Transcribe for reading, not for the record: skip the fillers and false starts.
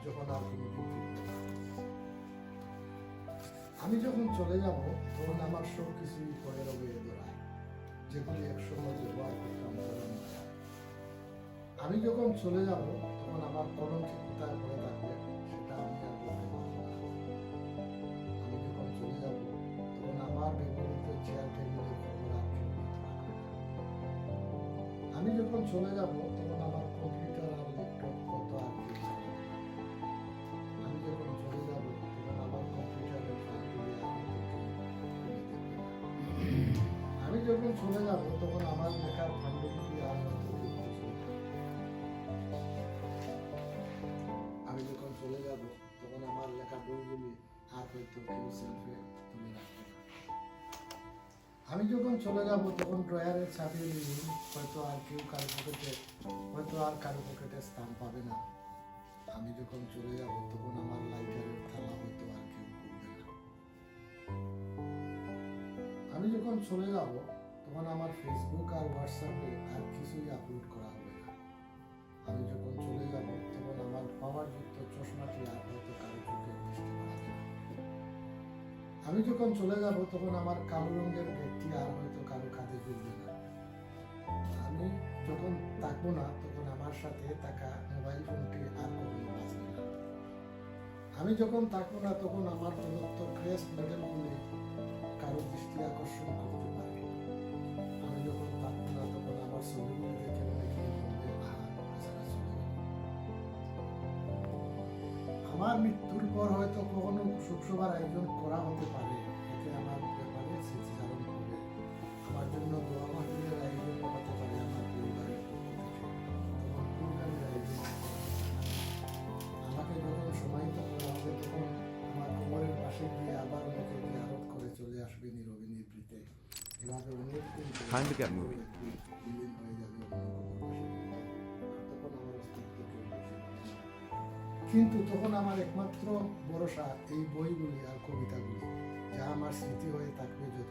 যখন আর কোনোদিন ফিরব না। আমি যখন চলে যাব তখন আমার সব কিছুই পরে রবে ধরায়, যেগুলি একসময় ব্যবহার করতাম তখন। আমি যখন চলে যাব তখন আমার কলঙ্কি কোথায় পড়ে থাকবে সেটা আমি আর বলতে পারবো না। আমি যখন চলে যাব তখন আমার ব্যবহৃত চেয়ার টেবিলের খবর আর কেউ নিতে রাখবে না। আমি যখন চলে যাব তখন আমার কম্পিউটার আর ল্যাপটপ কত আর কেউ চালাবে না। আমি যখন চলে যাব তখন আমার কম্পিউটারের ফাইলগুলি আর হয়তো কেউ খুলে দেখবে না। আমি যখন চলে যাব তখন আমার লেখার পাণ্ডুলিপি আর হয়তো কেউ খুঁজবে না। আমি যখন চলে যাব তখন আমার লেখা বইগুলি আর হয়তো কেউ সেলফে তুলে রাখবে না। আমি যখন চলে যাব তখন ড্রয়ারের চাবির রিং হয়তো আর কেউ কারো পকেটে স্থান পাবে না। আমি যখন চলে যাব তখন আমার লাইটারের থালা হয়তো আর কেউ খুলবে না। আমি যখন চলে যাব তখন আমার ফেসবুক আর হোয়াটসঅ্যাপে আর কিছুই আপলোড করা হবে না। আমি যখন চলে যাব তখন আমার পাওয়ারযুক্ত চশমাটি আর হয়তো কারো চোখে দৃষ্টি পড়াবে না। আমি যখন চলে যাব তখন আমার কালো রঙের ব্যাগটি আর হয়তো কারো কাঁধে ঝুলবে না। আমি যখন থাকবো না তখন আমার সাথে থাকা মোবাইল ফোনটি আর কখনো বাজবে না। আমি যখন থাকবো না তখন আমার প্রদত্ত ক্রেস্ট মেডেলগুলি কারো দৃষ্টি আকর্ষণ করতে পারে। আমি যখন থাকবো না তখন আমার ছবিগুলি দেখে অনেকেই বলবে, আহা, বেচারা চলে গেল। আমার মৃত্যুর পর হয়তো কখনো শোকসভার আয়োজন করা হতে পারে, এতে আমার ব্যাপারে স্মৃতিচারণ করবে। আমার জন্য দোয়া মাহফিলের আয়োজন হতে পারে আমার পরিবারের পক্ষ থেকে, তখন কুরবানির আয়োজন করা হবে না। আমাকে যখন সমাহিত করা হবে তখন আমার কবরের পাশে গিয়ে আবার অনেকে জিয়ারত করে চলে আসবে নীরবে নিভৃতে। এভাবে অনেক দিন Time to get moving. বিলীন হয়ে যাবে অন্য কবরবাসীর মধ্যে। আর তখন আমার অস্তিত্ব কেউ বুঝতে পারবে না। কিন্তু তখন আমার একমাত্র ভরসা এই বইগুলি আর কবিতাগুলি, যা আমার স্মৃতি হয়ে থাকবে যত